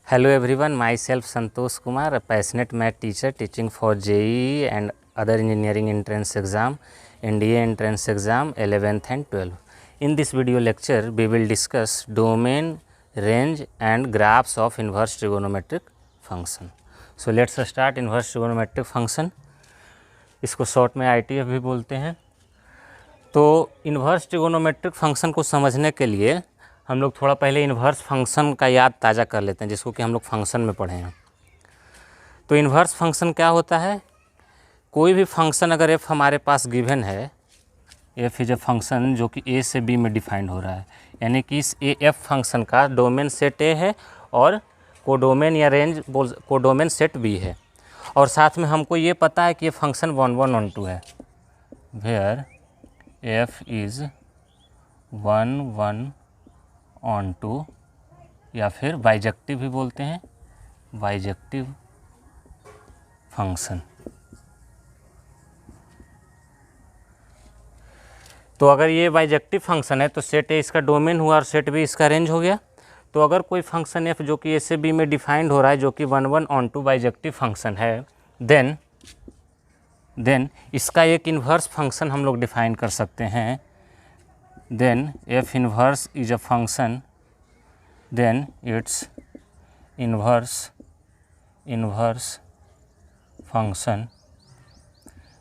Hello everyone, myself Santosh Kumar, a passionate math teacher teaching for JEE and other engineering entrance exam, NDA entrance exam 11th and 12th. In this video lecture, we will discuss domain, range and graphs of inverse trigonometric function. So let's start inverse trigonometric function. इसको short में ITF भी बोलते हैं. तो inverse trigonometric function को समझने के लिए हम लोग थोड़ा पहले इन्वर्स फंक्शन का याद ताज़ा कर लेते हैं, जिसको कि हम लोग फंक्शन में पढ़े हैं. तो इन्वर्स फंक्शन क्या होता है? कोई भी फंक्शन अगर f हमारे पास गिवन है, f इज ए फंक्शन जो कि a से b में डिफाइंड हो रहा है, यानी कि इस f फंक्शन का डोमेन सेट a है और कोडोमेन या रेंज कोडोमेन सेट b है, और साथ में हमको ये पता है कि ये फंक्शन 1 1 ऑन 2 है, वेयर f इज़ 1 1 ऑन 2, या फिर बाइजेक्टिव भी बोलते हैं, बाइजेक्टिव फंक्शन. तो अगर ये बाइजेक्टिव फंक्शन है तो सेट ए इसका डोमेन हुआ और सेट बी इसका रेंज हो गया. तो अगर कोई फंक्शन एफ जो कि ए से बी में डिफाइंड हो रहा है, जो कि 1 1 ऑन 2 बाइजेक्टिव फंक्शन है, देन इसका एक इन्वर्स फंक्शन हम लोग डिफाइन कर सकते हैं. then f inverse is a function, then its inverse function,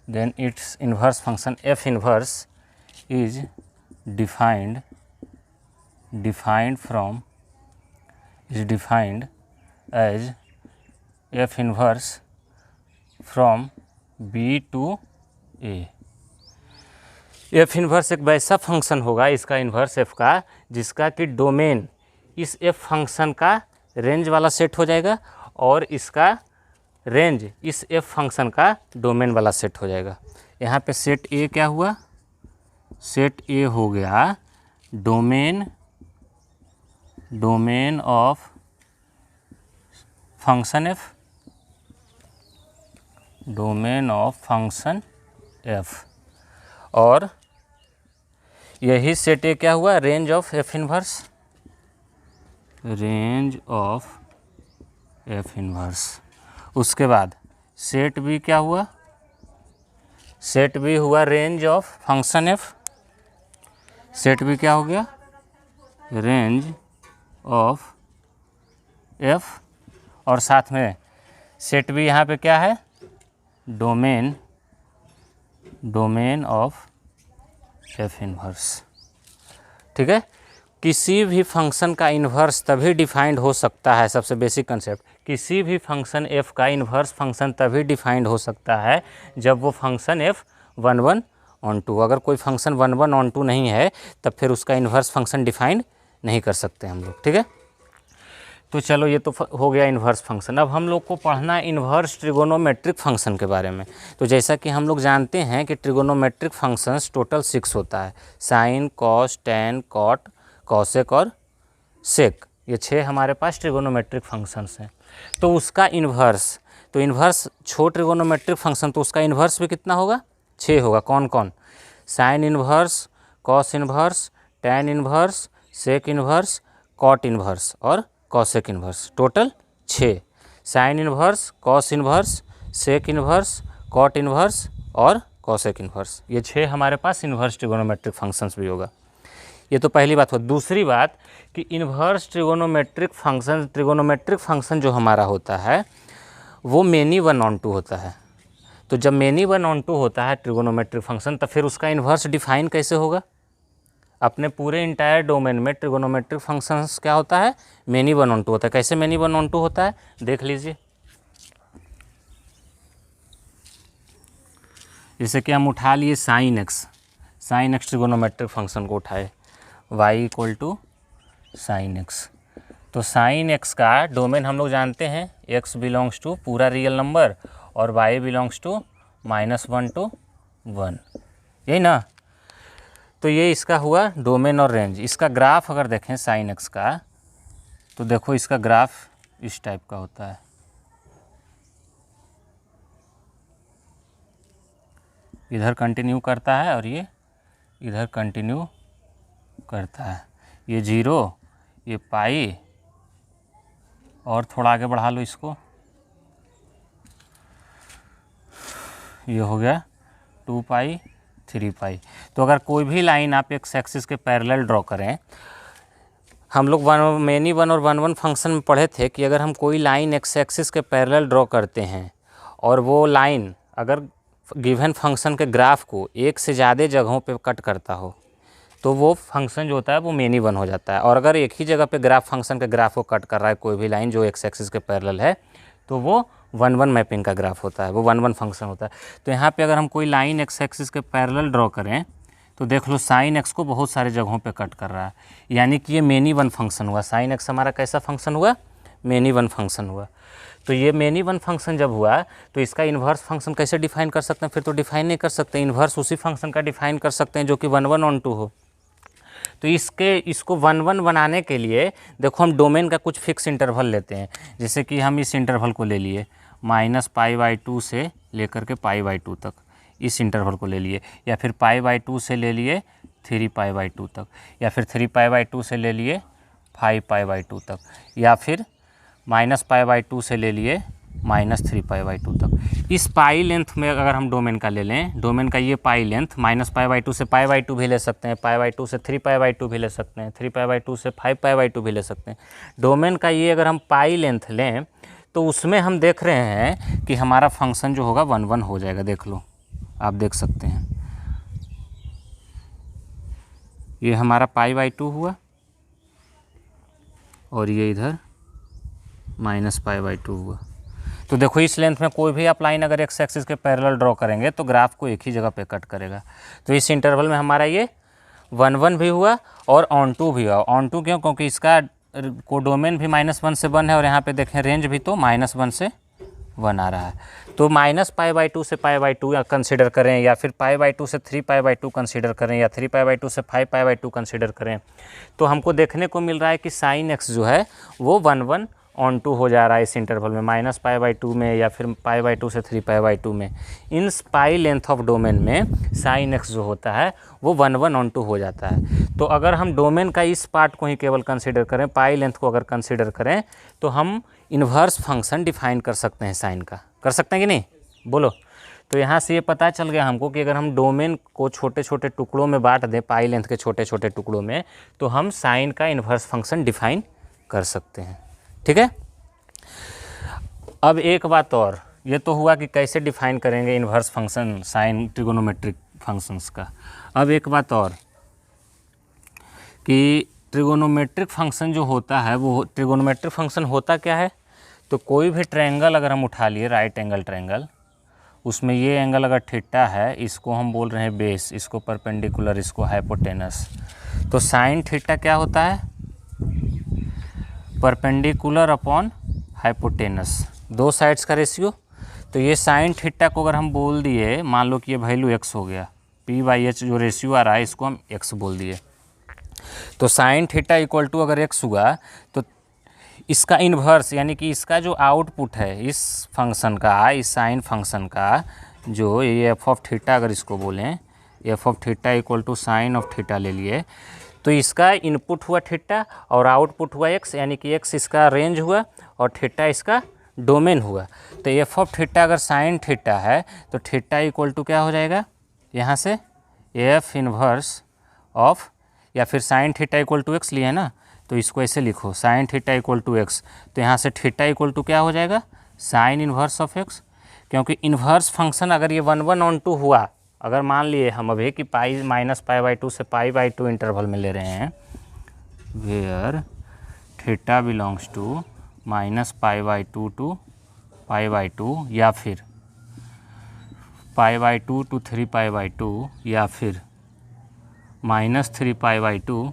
then its inverse function f inverse is defined as f inverse from b to a. F inverse एक वैसा function होगा, इसका inverse F का, जिसका कि डोमेन इस F function का range वाला सेट हो जाएगा और इसका रेंज इस एफ फंक्शन का डोमेन वाला सेट हो जाएगा. यहाँ पे सेट ए क्या हुआ? सेट ए हो गया domain of function F, domain of function F, और यही सेट ए क्या हुआ? Range of F inverse, range of F inverse. उसके बाद सेट बी क्या हुआ? सेट बी हुआ range of function F. Set B क्या हो गया? रेंज ऑफ एफ, और साथ में सेट बी यहाँ पे क्या है? Domain of F inverse. ठीक है. किसी भी फंक्शन का इन्वर्स तभी डिफाइंड हो सकता है, सबसे बेसिक कंसेप्ट, किसी भी फंक्शन एफ का इन्वर्स फंक्शन तभी डिफाइंड हो सकता है जब वो फंक्शन एफ 1 1 ऑन 2. अगर कोई फंक्शन 1 1 ऑन 2 नहीं है तब फिर उसका इन्वर्स फंक्शन डिफाइंड नहीं कर सकते हम लोग. ठीक है. तो चलो ये तो हो गया इन्वर्स फंक्शन. अब हम लोग को पढ़ना है इन्वर्स ट्रिगोनोमेट्रिक फंक्शन के बारे में. तो जैसा कि हम लोग जानते हैं कि ट्रिगोनोमेट्रिक फंक्शंस टोटल 6 होता है. Sine, cos, tan, cot, cosec और सेक, ये 6 हमारे पास ट्रिगोनोमेट्रिक फंक्शंस हैं. तो उसका इन्वर्स, तो इन्वर्स छो ट्रिगोनोमेट्रिक फंक्शन, तो उसका इन्वर्स भी कितना होगा? 6 होगा. कौन कौन? Sine inverse, cos inverse, tan inverse, sec inverse, cot inverse और cosec inverse. Total 6. Sine inverse, cos inverse, sec inverse, cot inverse और कॉसेक इन्वर्स, ये 6 हमारे पास इन्वर्स ट्रिगोनोमेट्रिक फंक्शंस भी होगा. ये तो पहली बात हो. दूसरी बात कि इन्वर्स ट्रिगोनोमेट्रिक फंक्शन जो हमारा होता है वो मेनी 1 ऑन 2 होता है. तो जब मेनी 1 ऑन 2 होता है ट्रिगोनोमेट्रिक फंक्शन, तो फिर उसका इन्वर्स डिफाइन कैसे होगा? अपने पूरे इंटायर डोमेन में ट्रिगोनोमेट्रिक फंक्शंस क्या होता है? मेनी 1 ऑन 2 होता है. कैसे मेनी 1 ऑन 2 होता है? देख लीजिए. जैसे कि हम उठा लिए साइन एक्स ट्रिगोनोमेट्रिक फंक्शन को उठाए, y equal to sine X. तो साइन एक्स का डोमेन हम लोग जानते हैं, x बिलोंग्स टू पूरा रियल नंबर और y बिलोंग्स टू -1 to 1, यही ना. तो ये इसका हुआ डोमेन और रेंज. इसका ग्राफ अगर देखें साइन एक्स का, तो देखो इसका ग्राफ इस टाइप का होता है. इधर कंटिन्यू करता है और ये इधर कंटिन्यू करता है. ये 0, ये पाई और थोड़ा आगे बढ़ा लो इसको, ये हो गया 2 पाई 3 पाई। तो अगर कोई भी लाइन आप एक्स एक्सिस के पैरेलल ड्रॉ करें, हम लोग मेनी वन और वन वन फंक्शन में पढ़े थे कि अगर हम कोई लाइन एक्स एक्सिस के पैरेलल ड्रॉ करते हैं और वो लाइन अगर गिवन फंक्शन के ग्राफ को एक से ज़्यादा जगहों पे कट करता हो तो वो फंक्शन जो होता है वो मेनी वन हो जाता है। और अगर एक ही जगह पे ग्राफ फंक्शन के ग्राफ को कट कर रहा है कोई भी लाइन जो एक्स एक्सिस के पैरेलल है तो वो वन वन मैपिंग का ग्राफ होता है, वो वन वन फंक्शन होता है। तो यहाँ पे अगर हम कोई लाइन एक्स एक्सिस के पैरेलल ड्रॉ करें तो देख लो साइन एक्स को बहुत सारे जगहों पे कट कर रहा है, यानी कि ये मेनी वन फंक्शन हुआ। साइन एक्स हमारा कैसा फंक्शन हुआ? मेनी वन फंक्शन हुआ। तो ये मेनी वन फंक्शन जब हुआ तो इसका इन्वर्स फंक्शन कैसे डिफाइन कर सकते हैं? फिर तो डिफाइन नहीं कर सकते, इन्वर्स उसी फंक्शन का डिफाइन कर सकते हैं जो कि वन वन ऑन टू हो। तो इसको वन वन बनाने के लिए देखो हम डोमेन का कुछ फिक्स इंटरवल लेते हैं, जैसे कि हम इस इंटरवल को ले लिए -π/2 से लेकर के π/2 तक, इस इंटरवल को ले लिए, या फिर π/2 से ले लिए 3π/2 तक, या फिर 3π/2 से ले लिए 5π/2 तक, या फिर -π/2 से ले लिए -3π/2 तक। इस पाई लेंथ में अगर हम डोमेन का ले लें, डोमेन का ये पाई लेंथ -π/2 से π/2 भी ले सकते हैं, π/2 से 3π/2 भी ले सकते हैं, 3π/2 से 5π/2 भी ले सकते हैं। डोमेन का ये अगर हम पाई लेंथ लें तो उसमें हम देख रहे हैं कि हमारा फंक्शन जो होगा वन वन हो जाएगा। देख लो, आप देख सकते हैं ये हमारा π/2 हुआ और ये इधर -π/2 हुआ। तो देखो इस लेंथ में कोई भी आप लाइन अगर एक्स एक्सिस के पैरेलल ड्रॉ करेंगे तो ग्राफ को एक ही जगह पे कट करेगा। तो इस इंटरवल में हमारा ये वन वन भी हुआ और ऑन टू भी हुआ। ऑन टू क्यों? क्योंकि इसका कोडोमेन भी -1 से 1 है और यहाँ पे देखें रेंज भी तो -1 से 1 आ रहा है। तो -π/2 से π/2 कंसिडर करें, या फिर π/2 से 3π/2 कंसिडर करें, या 3π/2 से 5π/2 कंसिडर करें, तो हमको देखने को मिल रहा है कि साइन एक्स जो है वो वन वन ऑन टू हो जा रहा है इस इंटरवल में, -π/2 में या फिर π/2 से 3π/2 में। इन पाई लेंथ ऑफ डोमेन में साइन एक्स जो होता है वो वन वन ऑन टू हो जाता है। तो अगर हम डोमेन का इस पार्ट को ही केवल कंसिडर करें, पाई लेंथ को अगर कंसिडर करें, तो हम इन्वर्स फंक्शन डिफाइन कर सकते हैं साइन का। कर सकते हैं कि नहीं? बोलो। तो यहाँ से ये पता चल गया हमको कि अगर हम डोमेन को छोटे छोटे टुकड़ों में बांट दें, पाई लेंथ के छोटे छोटे टुकड़ों में, तो हम साइन का इन्वर्स फंक्शन डिफाइन कर सकते हैं। ठीक है। अब एक बात और, ये तो हुआ कि कैसे डिफाइन करेंगे inverse function sine trigonometric functions का। अब एक बात और कि ट्रिगोनोमेट्रिक फंक्शन जो होता है वो ट्रिगोनोमेट्रिक फंक्शन होता क्या है? तो कोई भी ट्रायंगल अगर हम उठा लिए, राइट एंगल ट्रायंगल, उसमें ये एंगल अगर थीटा है, इसको हम बोल रहे हैं बेस, इसको परपेंडिकुलर, इसको हाइपोटेनस। तो साइन थीटा क्या होता है? परपेंडिकुलर अपॉन हाइपोटेनस, दो साइड्स का रेशियो। तो ये साइन थीटा को अगर हम बोल दिए, मान लो कि ये वैल्यू x हो गया, p/h जो रेशियो आ रहा है इसको हम x बोल दिए। तो साइन थीटा इक्वल टू अगर x हुआ तो इसका इन्वर्स यानी कि इसका जो आउटपुट है इस फंक्शन का, इस साइन फंक्शन का, जो ये एफ ऑफ थीटा अगर इसको बोलें, F of theta equal to sine of theta ले लिए, तो इसका इनपुट हुआ थीटा और आउटपुट हुआ x, यानी कि x इसका रेंज हुआ और थीटा इसका डोमेन हुआ। तो एफ ऑफ थीटा अगर साइन थीटा है तो थीटा इक्वल टू क्या हो जाएगा? यहाँ से एफ इन्वर्स ऑफ, या फिर sine theta equal to X लिया है ना, तो इसको ऐसे लिखो sine theta equal to X. तो यहाँ से थीटा इक्वल टू क्या हो जाएगा? Sine inverse of X. क्योंकि इन्वर्स फंक्शन अगर ये वन वन ऑन टू हुआ, अगर मान लिए हम अभी कि पाई -π/2 से π/2 इंटरवल में ले रहे हैं, where theta belongs to -π/2 to π/2, या फिर π/2 टू 3π/2, या फिर -3π/2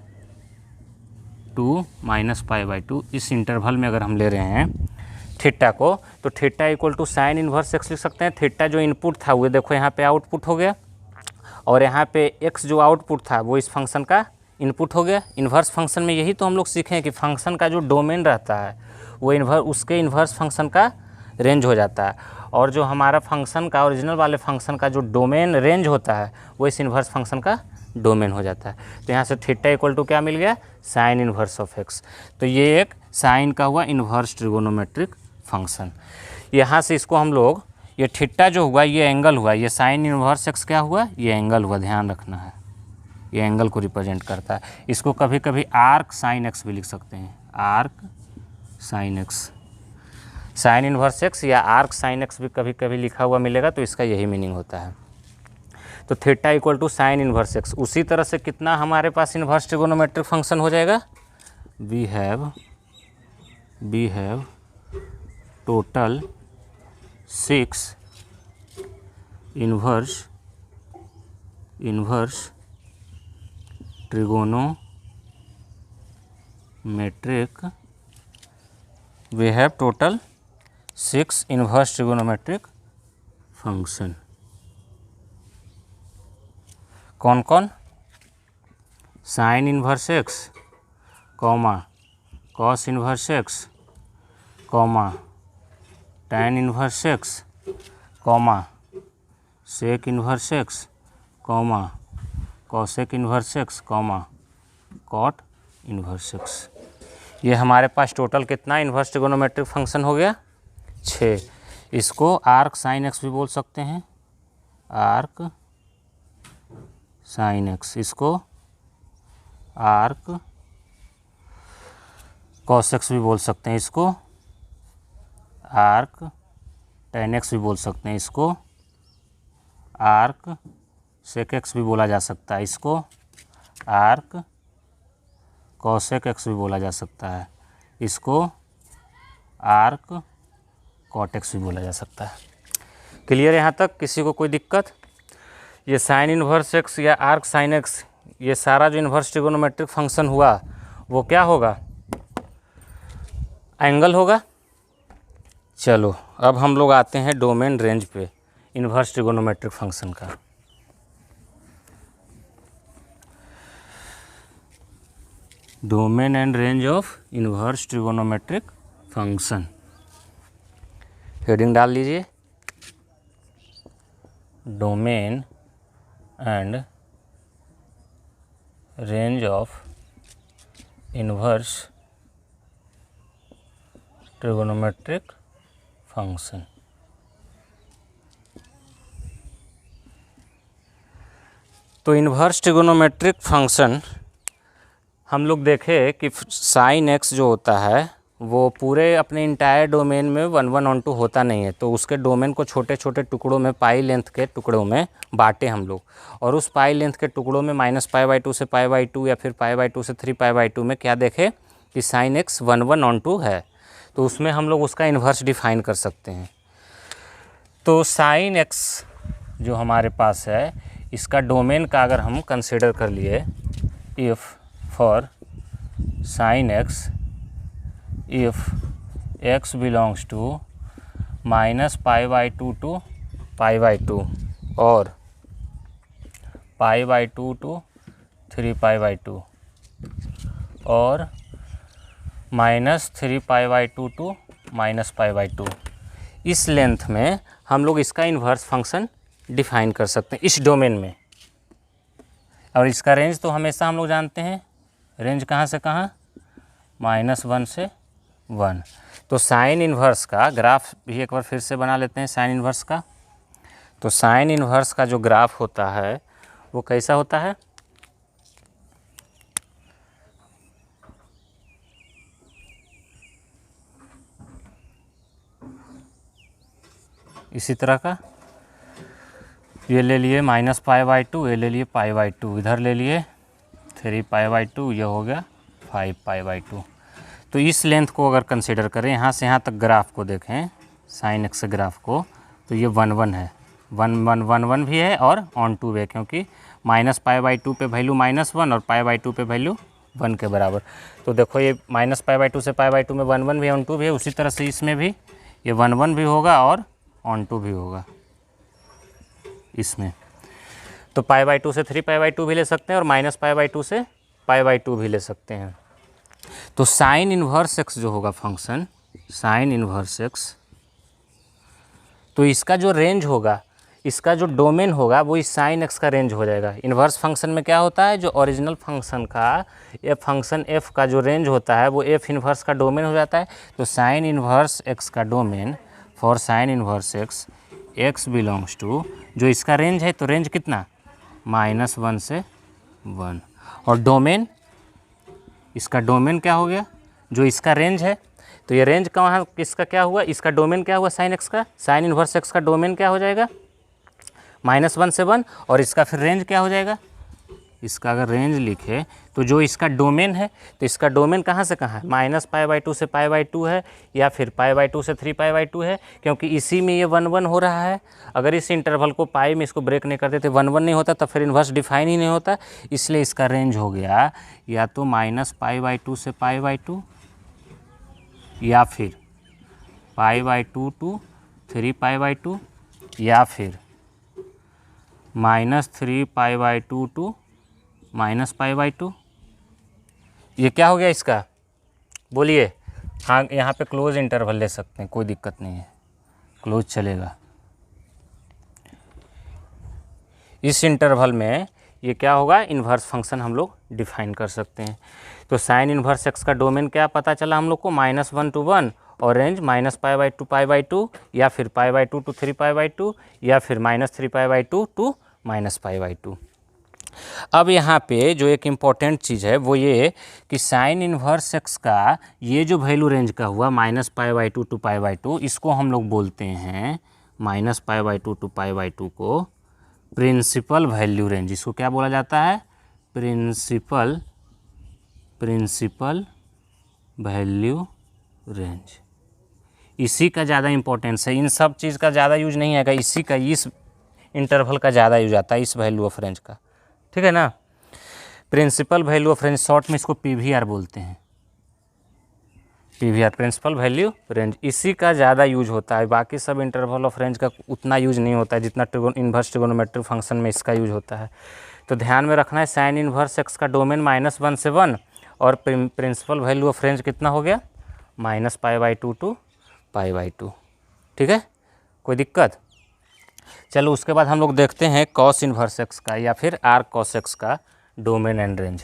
टू -π/2, इस इंटरवल में अगर हम ले रहे हैं थीटा को, तो theta equal to sine inverse X लिख सकते हैं। थीटा जो इनपुट था वो देखो यहाँ पे आउटपुट हो गया, और यहाँ पे एक्स जो आउटपुट था वो इस फंक्शन का इनपुट हो गया। इन्वर्स फंक्शन में यही तो हम लोग सीखे हैं कि फंक्शन का जो डोमेन रहता है वो उसके इन्वर्स फंक्शन का रेंज हो जाता है, और जो हमारा फंक्शन का ओरिजिनल वाले फंक्शन का जो डोमेन रेंज होता है वो इस इन्वर्स फंक्शन का डोमेन हो जाता है। तो यहाँ से थीटा इक्वल टू क्या मिल गया, साइन इन्वर्स ऑफ एक्स। तो ये एक साइन का हुआ इन्वर्स ट्रिगोनोमेट्रिक फंक्शन। यहाँ से इसको हम लोग, ये थीटा जो हुआ ये एंगल हुआ, ये साइन इन्वर्स एक्स क्या हुआ, ये एंगल हुआ, ध्यान रखना है, ये एंगल को रिप्रेजेंट करता है। इसको कभी कभी आर्क साइन एक्स भी लिख सकते हैं, arc sine x, sign inverse x या आर्क साइन एक्स भी कभी कभी लिखा हुआ मिलेगा, तो इसका यही मीनिंग होता है। तो theta equal to sine inverse X. उसी तरह से कितना हमारे पास इन्वर्स ट्रिगोनोमेट्रिक फंक्शन हो जाएगा, we have total 6 inverse trigonometric, we have total 6 inverse trigonometric function. कौन कौन, sine inverse X, comma cos inverse X, comma tan inverse X, comma sec inverse X, comma cosec inverse X, comma cot inverse X. ये हमारे पास total कितना inverse trigonometric function हो गया, 6। इसको arc sine x भी बोल सकते हैं, आर्क साइन एक्स, इसको आर्क कॉस एक्स भी बोल सकते हैं, इसको आर्क टैन एक्स भी बोल सकते हैं, इसको आर्क सेक एक्स भी बोला जा सकता है, इसको आर्क कॉसेक एक्स भी बोला जा सकता है, इसको आर्क कॉट एक्स भी बोला जा सकता है। क्लियर यहाँ तक, किसी को कोई दिक्कत? ये साइन इन्वर्स एक्स या आर्क साइन एक्स, ये सारा जो इन्वर्स ट्रिगोनोमेट्रिक फंक्शन हुआ वो क्या होगा, एंगल होगा। चलो अब हम लोग आते हैं डोमेन रेंज पे इन्वर्स ट्रिगोनोमेट्रिक फंक्शन का। Domain and range of inverse trigonometric function, heading डाल लीजिए, domain and range of inverse trigonometric function. तो इन्वर्स ट्रिगोनोमेट्रिक फंक्शन हम लोग देखे कि साइन एक्स जो होता है वो पूरे अपने इंटायर डोमेन में 1 1 ऑन 2 होता नहीं है, तो उसके डोमेन को छोटे छोटे टुकड़ों में, पाई लेंथ के टुकड़ों में बांटे हम लोग, और उस पाई लेंथ के टुकड़ों में -π/2 से π/2 या फिर π/2 से 3π/2 में क्या देखे कि साइन एक्स 1 1 ऑन 2 है, तो उसमें हम लोग उसका इन्वर्स डिफाइन कर सकते हैं। तो साइन एक्स जो हमारे पास है, इसका डोमेन का अगर हम कंसिडर कर लिए, if for sine x if x belongs to -π/2 to π/2 और π/2 to 3π/2 और -3π/2 to -π/2, इस लेंथ में हम लोग इसका इन्वर्स फंक्शन डिफाइन कर सकते हैं इस डोमेन में। और इसका रेंज तो हमेशा हम लोग जानते हैं, रेंज कहाँ से कहाँ, -1 से 1। तो साइन इन्वर्स का ग्राफ भी एक बार फिर से बना लेते हैं, साइन इन्वर्स का। तो साइन इन्वर्स का जो ग्राफ होता है वो कैसा होता है, इसी तरह का, ये ले लिए -π/2, ये ले लिए π/2, इधर ले लिए 3π/2, ये हो गया 5π/2। तो इस लेंथ को अगर कंसिडर करें, यहाँ से यहाँ तक ग्राफ को देखें, साइन एक्स ग्राफ को, तो ये 1 1 है, 1 1 1 1 भी है और ऑन 2 भी है, क्योंकि -π/2 पे वैल्यू -1 और π/2 पे वैल्यू 1 के बराबर। तो देखो ये -π/2 से π/2 में 1 1 भी है, ऑन 2 भी है, उसी तरह से इसमें भी ये 1 1 भी होगा और ऑन 2 भी होगा इसमें। तो π/2 से 3π/2 भी ले सकते हैं और -π/2 से π/2 भी ले सकते हैं। तो साइन इन्वर्स एक्स जो होगा फंक्शन, साइन इन्वर्स एक्स, तो इसका जो रेंज होगा इसका जो डोमेन होगा वो इस साइन एक्स का रेंज हो जाएगा। इन्वर्स फंक्शन में क्या होता है, जो ओरिजिनल फंक्शन का फंक्शन एफ का जो रेंज होता है वो एफ इन्वर्स का डोमेन हो जाता है। तो साइन इन्वर्स एक्स का domain for sine inverse X, X belongs to, जो इसका रेंज है तो रेंज कितना, -1 से 1। और डोमेन, इसका डोमेन क्या हो गया, जो इसका रेंज है, तो ये रेंज कहाँ किसका क्या हुआ, इसका डोमेन क्या हुआ साइन एक्स का, साइन इन्वर्स एक्स का डोमेन क्या हो जाएगा -1 से 1, और इसका फिर रेंज क्या हो जाएगा, इसका अगर रेंज लिखे तो जो इसका डोमेन है, तो इसका डोमेन कहाँ से कहाँ है, -π/2 से π/2 है, या फिर π/2 से 3π/2 है, क्योंकि इसी में ये 1 1 हो रहा है। अगर इस इंटरवल को पाई में इसको ब्रेक नहीं करते थे 1 1 नहीं होता, तब फिर इन्वर्स डिफाइन ही नहीं होता। इसलिए इसका रेंज हो गया या तो -π/2 से π/2, या फिर π/2 to 3π/2, या फिर -3π/2 to -π/2। ये क्या हो गया इसका, बोलिए। हाँ, यहाँ पे क्लोज इंटरवल ले सकते हैं, कोई दिक्कत नहीं है, क्लोज चलेगा। इस इंटरवल में ये क्या होगा, इन्वर्स फंक्शन हम लोग डिफाइन कर सकते हैं। तो साइन इन्वर्स एक्स का डोमेन क्या पता चला हम लोग को, -1 to 1, और रेंज -π/2 π/2, या फिर π/2 to 3π/2, या फिर -3π/2 to -π/2। अब यहाँ पे जो एक इम्पॉर्टेंट चीज़ है वो ये कि साइन इन्वर्स एक्स का ये जो वैल्यू रेंज का हुआ -π/2 to π/2, इसको हम लोग बोलते हैं -π/2 to π/2 को प्रिंसिपल वैल्यू रेंज। इसको क्या बोला जाता है, प्रिंसिपल वैल्यू रेंज। इसी का ज़्यादा इंपॉर्टेंस है, इन सब चीज़ का ज़्यादा यूज नहीं आएगा, इसी का, इस इंटरवल का ज़्यादा यूज आता है, इस वैल्यू ऑफ रेंज का, ठीक है ना। Principal value of range, short में इसको पीवीआर बोलते हैं, पीवीआर प्रिंसिपल वैल्यू रेंज, इसी का ज़्यादा यूज होता है। बाकी सब इंटरवल ऑफ रेंज का उतना यूज नहीं होता है जितना इन्वर्स ट्रिगोनोमेट्रिक फंक्शन में इसका यूज होता है। तो ध्यान में रखना है, साइन इन्वर्स एक्स का डोमेन -1 से 1, और प्रिंसिपल वैल्यू ऑफ रेंज कितना हो गया, -π/2 to π/2, ठीक है, कोई दिक्कत। चलो उसके बाद हम लोग देखते हैं कॉस इन्वर्स एक्स का या फिर आर कॉस एक्स का डोमेन एंड रेंज।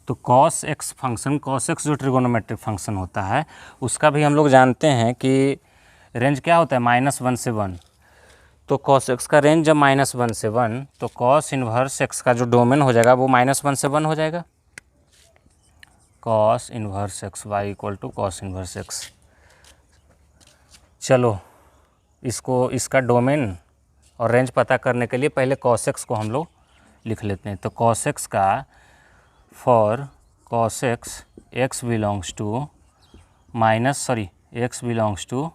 तो cos x function, cos x जो ट्रिगोनोमेट्रिक फंक्शन होता है उसका भी हम लोग जानते हैं कि रेंज क्या होता है, -1 से 1। तो कॉस एक्स का रेंज जब -1 से 1, तो कॉस इन्वर्स एक्स का जो डोमेन हो जाएगा वो -1 से 1 हो जाएगा। Cos inverse X Y equal to cos inverse X. चलो इसको, इसका डोमेन और रेंज पता करने के लिए पहले कॉस एक्स को हम लोग लिख लेते हैं। तो कॉस एक्स का, for cos X X belongs to X belongs to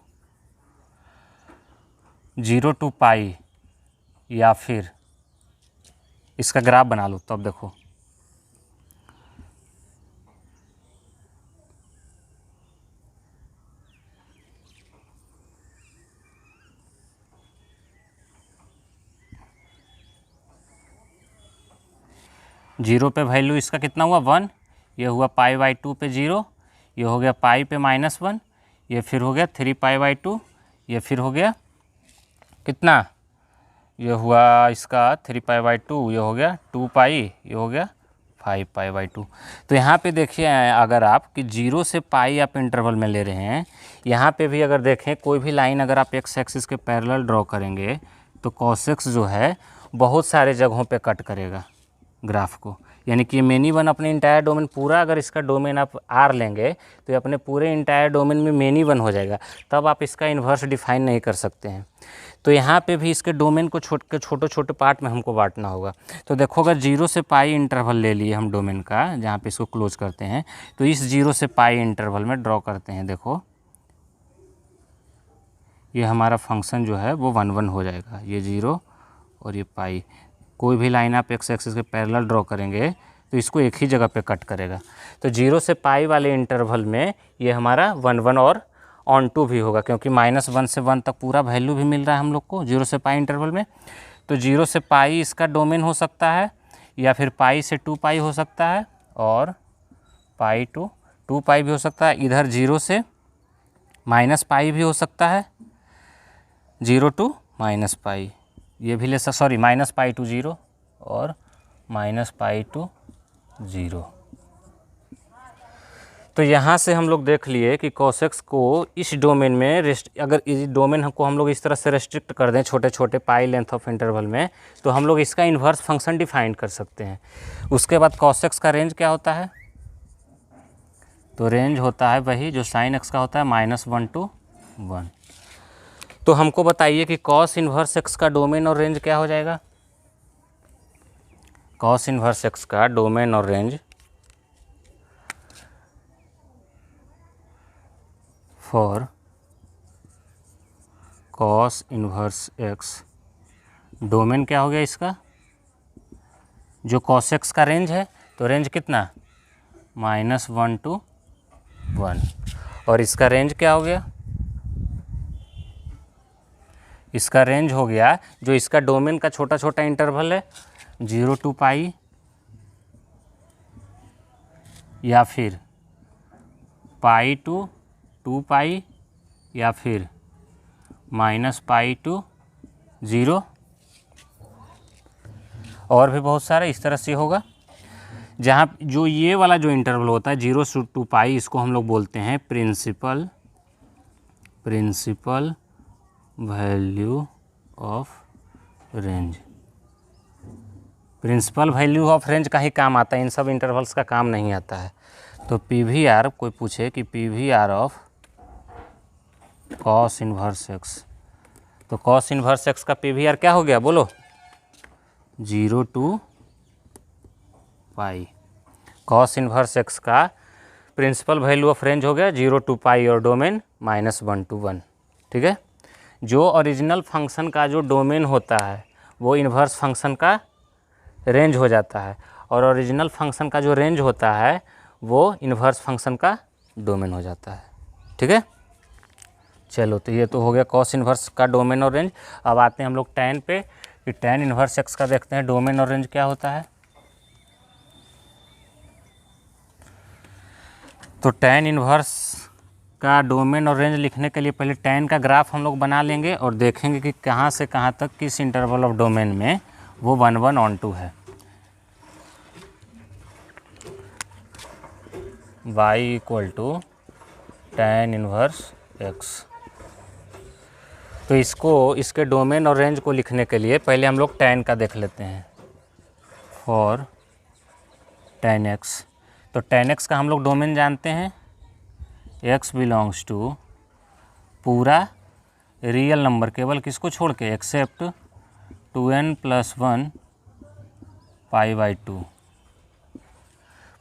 0 to π, या फिर इसका ग्राफ बना लो। तो अब देखो, जीरो पे वैल्यू इसका कितना हुआ 1, ये हुआ π/2 पे 0, ये हो गया पाई पे -1, ये फिर हो गया 3π/2, ये फिर हो गया कितना, ये हुआ इसका 3π/2, ये हो गया 2π, ये हो गया 5π/2। तो यहाँ पे देखिए, अगर आप कि 0 से पाई आप इंटरवल में ले रहे हैं, यहाँ पे भी अगर देखें कोई भी लाइन अगर आप एक्स एक्सिस के पैरेलल ड्रॉ करेंगे तो कॉस एक्स जो है बहुत सारे जगहों पे कट करेगा ग्राफ को। यानी कि मेनी वन अपने इंटायर डोमेन पूरा, अगर इसका डोमेन आप आर लेंगे तो ये अपने पूरे इंटायर डोमेन में मेनी वन हो जाएगा, तब आप इसका इन्वर्स डिफाइन नहीं कर सकते हैं। तो यहाँ पे भी इसके डोमेन को छोटे छोटे पार्ट में हमको बांटना होगा। तो देखो, अगर 0 से पाई इंटरवल ले लिए हम डोमेन का, जहाँ पे इसको क्लोज करते हैं, तो इस 0 से पाई इंटरवल में ड्रॉ करते हैं। देखो ये हमारा फंक्शन जो है वो 1 1 हो जाएगा, ये 0 और ये पाई। कोई भी लाइन आप एक्स एक्सिस के पैरेलल ड्रॉ करेंगे तो इसको एक ही जगह पे कट करेगा। तो 0 से पाई वाले इंटरवल में ये हमारा 1 1 और ऑन टू भी होगा, क्योंकि -1 से 1 तक पूरा वैल्यू भी मिल रहा है हम लोग को 0 से पाई इंटरवल में। तो 0 से पाई इसका डोमेन हो सकता है, या फिर पाई से 2π हो सकता है, और पाई टू 2 पाई भी हो सकता है, इधर 0 से माइनस पाई भी हो सकता है, 0 टू माइनस पाई, ये भी ले सकते, सॉरी माइनस पाई टू 0 और माइनस पाई टू 0। तो यहाँ से हम लोग देख लिए कि कॉसेक्स को इस डोमेन में अगर इस डोमेन को हम लोग इस तरह से रेस्ट्रिक्ट कर दें छोटे छोटे पाई लेंथ ऑफ इंटरवल में, तो हम लोग इसका इन्वर्स फंक्शन डिफाइन कर सकते हैं। उसके बाद कॉसेक्स का रेंज क्या होता है, तो रेंज होता है वही जो साइन एक्स का होता है, -1 to 1। तो हमको बताइए कि कॉस इन्वर्स एक्स का डोमेन और रेंज क्या हो जाएगा। कॉस इन्वर्स एक्स का डोमेन और range for cos inverse x, domain क्या हो गया इसका, जो कॉस एक्स का रेंज है, तो रेंज कितना, -1 to 1, और इसका रेंज क्या हो गया, इसका रेंज हो गया जो इसका डोमेन का छोटा छोटा इंटरवल है 0 to पाई या फिर पाई टू 2 पाई या फिर -पाई टू 0, और भी बहुत सारे इस तरह से होगा। जहाँ जो ये वाला जो इंटरवल होता है 0 से 2 पाई, इसको हम लोग बोलते हैं principal value of range. Principal value of range का ही काम आता है, इन सब इंटरवल्स का काम नहीं आता है। तो PVR, कोई पूछे कि PVR of cos inverse x, तो कॉस इन्वर्स एक्स का PVR क्या हो गया बोलो, 0 to pi. Cos inverse x का प्रिंसिपल वैल्यू ऑफ रेंज हो गया 0 to पाई और डोमेन -1 to 1। ठीक है, जो ओरिजिनल फंक्शन का जो डोमेन होता है वो इन्वर्स फंक्शन का रेंज हो जाता है, और ओरिजिनल फंक्शन का जो रेंज होता है वो इन्वर्स फंक्शन का डोमेन हो जाता है। ठीक है, चलो तो ये तो हो गया कॉस इन्वर्स का डोमेन और रेंज। अब आते हैं हम लोग टैन पे, कि टैन इन्वर्स एक्स का देखते हैं डोमेन और रेंज क्या होता है। तो टैन इन्वर्स का डोमेन और रेंज लिखने के लिए पहले टैन का ग्राफ हम लोग बना लेंगे और देखेंगे कि कहाँ से कहाँ तक किस इंटरवल ऑफ डोमेन में वो 1/1 है। y = tan inverse x। तो इसके डोमेन और रेंज को लिखने के लिए पहले हम लोग tan का देख लेते हैं, फॉर tan x। तो tan x का हम लोग डोमेन जानते हैं, x बिलोंग्स टू पूरा रियल नंबर, केवल किसको छोड़ के, एक्सेप्ट 2n+1 π/2।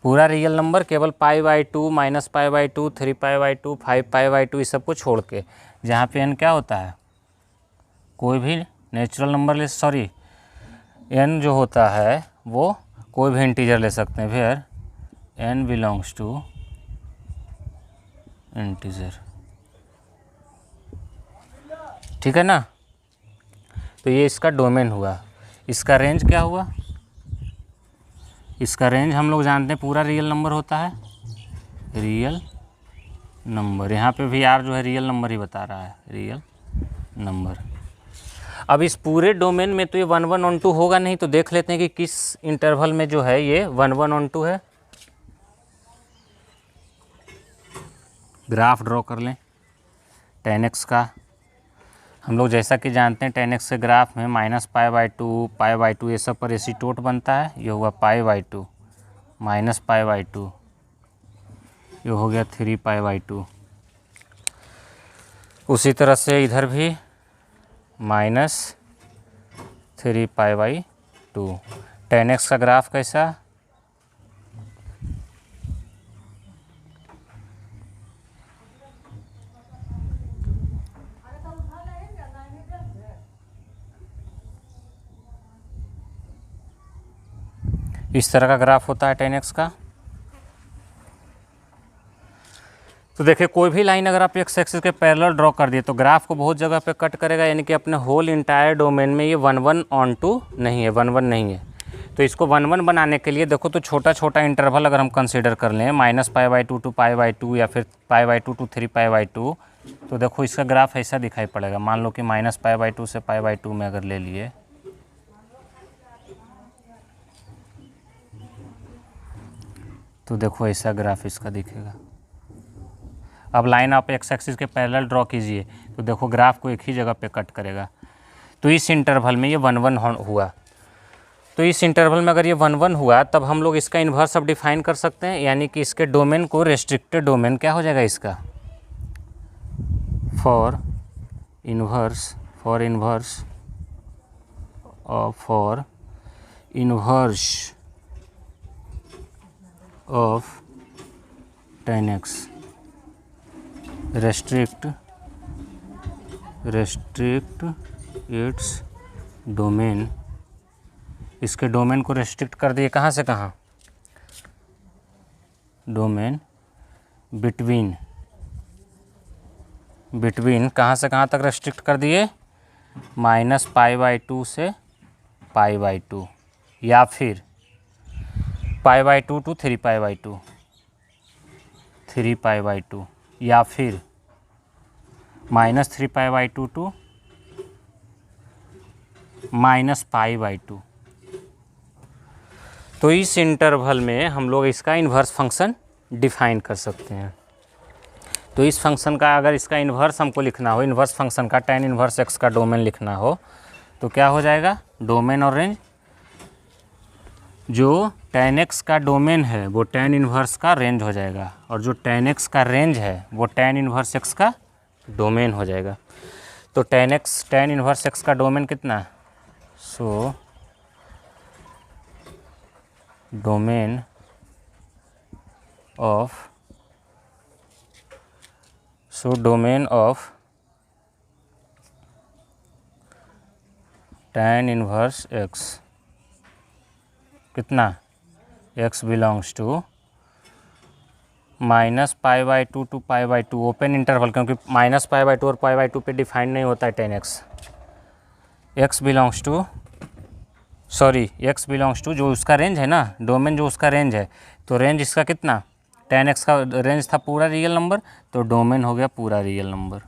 पूरा रियल नंबर केवल π/2, -π/2, 3π/2, 5π/2 इस सब को छोड़ के, जहाँ पे n क्या होता है, कोई भी नेचुरल नंबर ले, सॉरी n जो होता है वो कोई भी इंटीजर ले सकते हैं, फिर n बिलोंग्स टू इंटीजर। ठीक है ना, तो ये इसका डोमेन हुआ। इसका रेंज क्या हुआ, इसका रेंज हम लोग जानते हैं पूरा रियल नंबर होता है, रियल नंबर, यहाँ पे भी r जो है रियल नंबर ही बता रहा है, रियल नंबर। अब इस पूरे डोमेन में तो ये 1/1 होगा नहीं, तो देख लेते हैं कि किस इंटरवल में जो है ये 1/1 है। ग्राफ ड्रॉ कर लें tan x का। हम लोग जैसा कि जानते हैं tan x के ग्राफ में -π/2, π/2 ये सब पर एसीटोट बनता है, ये हुआ π/2, -π/2 ये हो गया 3π/2। उसी तरह से इधर भी -3π/2। tan x का ग्राफ कैसा, इस तरह का ग्राफ होता है tan x का। तो देखिए कोई भी लाइन अगर आप x एक्सिस के पैरेलल ड्रॉ कर दिए तो ग्राफ को बहुत जगह पे कट करेगा, यानी कि अपने होल इंटायर डोमेन में ये 1/1 नहीं है, 1/1 नहीं है। तो इसको 1 1 बनाने के लिए देखो, तो छोटा छोटा इंटरवल अगर हम कंसीडर कर लें -π/2 to π/2 या फिर π/2 to 3π/2, तो देखो इसका ग्राफ ऐसा दिखाई पड़ेगा। मान लो कि -π/2 से π/2 में अगर ले लिए, तो देखो ऐसा ग्राफ इसका दिखेगा। अब लाइन आप एक्स एक्सिस के पैरेलल ड्रॉ कीजिए, तो देखो ग्राफ को एक ही जगह पे कट करेगा। तो इस इंटरवल में ये 1 1 हुआ। तो इस इंटरवल में अगर ये 1 1 हुआ, तब हम लोग इसका इन्वर्स अब डिफाइन कर सकते हैं, यानी कि इसके डोमेन को रेस्ट्रिक्टेड डोमेन क्या हो जाएगा इसका, for inverse of tan x restrict its domain. इसके डोमेन को रेस्ट्रिक्ट कर दिए, कहाँ से कहाँ, डोमेन बिटवीन कहाँ से कहाँ तक रेस्ट्रिक्ट कर दिए, -π/2 से π/2 या फिर π/2 to 3π/2 या फिर -3π/2 to -π/2। तो इस इंटरवल में हम लोग इसका इन्वर्स फंक्शन डिफाइन कर सकते हैं। तो इस फंक्शन का अगर इसका इन्वर्स हमको लिखना हो, इन्वर्स फंक्शन का tan इन्वर्स x का डोमेन लिखना हो, तो क्या हो जाएगा, डोमेन और रेंज। जो tan x का डोमेन है वो tan इन्वर्स का रेंज हो जाएगा, और जो tan x का रेंज है वो tan इन्वर्स x का डोमेन हो जाएगा। तो tan इन्वर्स x का डोमेन कितना है, so domain of tan inverse x कितना, x belongs to -π/2 to π/2 open interval, क्योंकि -π/2 और π/2 पे डिफाइन नहीं होता है tan x। x belongs to जो उसका रेंज है ना, डोमेन जो उसका रेंज है, तो रेंज इसका कितना, tan x का रेंज था पूरा रियल नंबर, तो डोमेन हो गया पूरा रियल नंबर।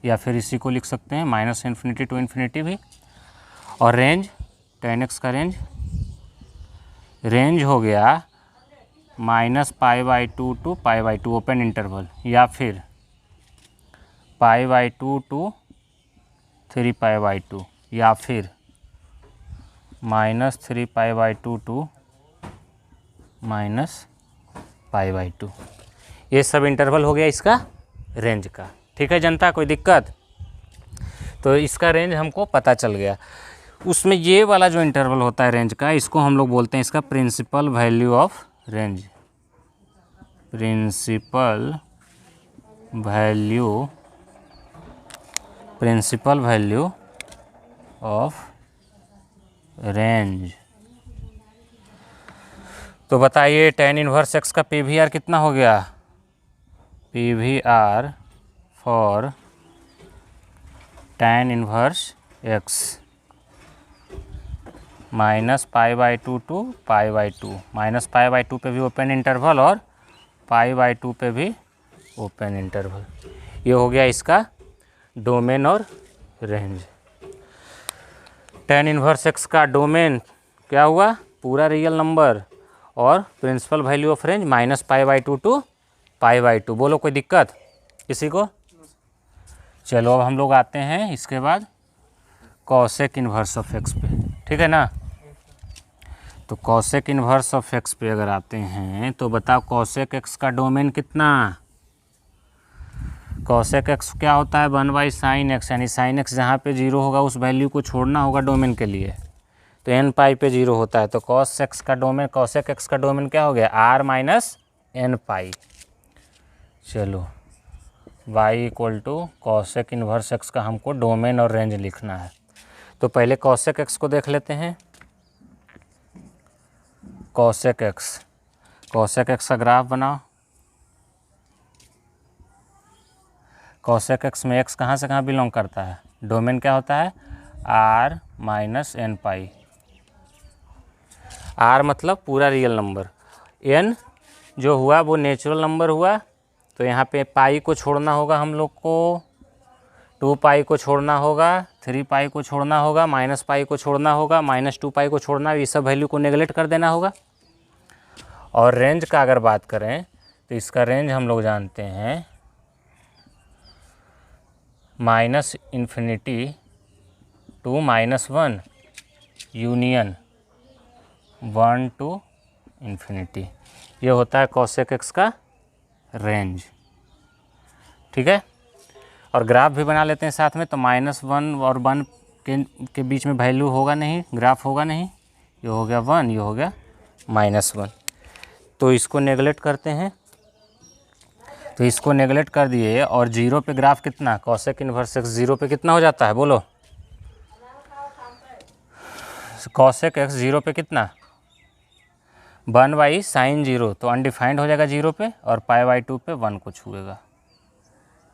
या फिर इसी को लिख सकते हैं -∞ to ∞ भी। और रेंज, tan x का रेंज हो गया -π/2 to π/2 ओपन इंटरवल, या फिर π/2 to 3π/2 या फिर -3π/2 to -π/2। ये सब इंटरवल हो गया इसका रेंज का। ठीक है जनता, कोई दिक्कत? तो इसका रेंज हमको पता चल गया। उसमें ये वाला जो इंटरवल होता है रेंज का, इसको हम लोग बोलते हैं इसका principal value of range. Principal value of range. तो बताइए tan इन्वर्स x का PVR कितना हो गया, PVR for tan inverse x -π/2 to π/2, -π/2 पे भी ओपन इंटरवल और π/2 पे भी ओपन इंटरवल। ये हो गया इसका डोमेन और रेंज। tan इन्वर्स x का डोमेन क्या हुआ, पूरा रियल नंबर, और principal value of range -π/2 to π/2। बोलो कोई दिक्कत किसी को? चलो अब हम लोग आते हैं इसके बाद कॉसेक इन्वर्स ऑफ x पे। ठीक है ना? तो कॉसेक इन्वर्स ऑफ x पे अगर आते हैं, तो बताओ कॉसेक x का डोमेन कितना। कॉसेक x क्या होता है, 1/sin x, यानी sin x जहाँ पे 0 होगा उस वैल्यू को छोड़ना होगा डोमेन के लिए, तो n π पे 0 होता है। तो cos x का डोमेन, कॉसेक x का डोमेन क्या हो गया, r - n π। चलो y = कॉसेक इन्वर्स x का हमको डोमेन और रेंज लिखना है। तो पहले कॉसेक x को देख लेते हैं। कॉसेक x का ग्राफ बनाओ। कॉसेक x में x कहाँ से कहाँ बिलोंग करता है, डोमेन क्या होता है, R minus N pi. R मतलब पूरा रियल नंबर, एन जो हुआ वो नेचुरल नंबर हुआ, तो यहाँ पे पाई को छोड़ना होगा हम लोग को, 2 पाई को छोड़ना होगा, 3 पाई को छोड़ना होगा, माइनस पाई को छोड़ना होगा, -2 पाई को छोड़ना, ये सब वैल्यू को नेगलेक्ट कर देना होगा। और रेंज का अगर बात करें तो इसका रेंज हम लोग जानते हैं -∞ to -1 यूनियन 1 to ∞, ये होता है कॉसेक एक्स का रेंज। ठीक है, और ग्राफ भी बना लेते हैं साथ में, तो -1 और 1 के बीच में वैल्यू होगा नहीं, ग्राफ होगा नहीं, ये हो गया 1, ये हो गया -1, तो इसको नेगलेक्ट करते हैं, तो इसको नेगलेक्ट कर दिए। और 0 पे ग्राफ कितना, कॉसेक इन्वर्स एक्स 0 पे कितना हो जाता है बोलो, कॉसेक एक्स 0 पे कितना, 1/sin0, तो अनडिफाइंड हो जाएगा 0 पे, और π/2 पे 1 को छुएगा।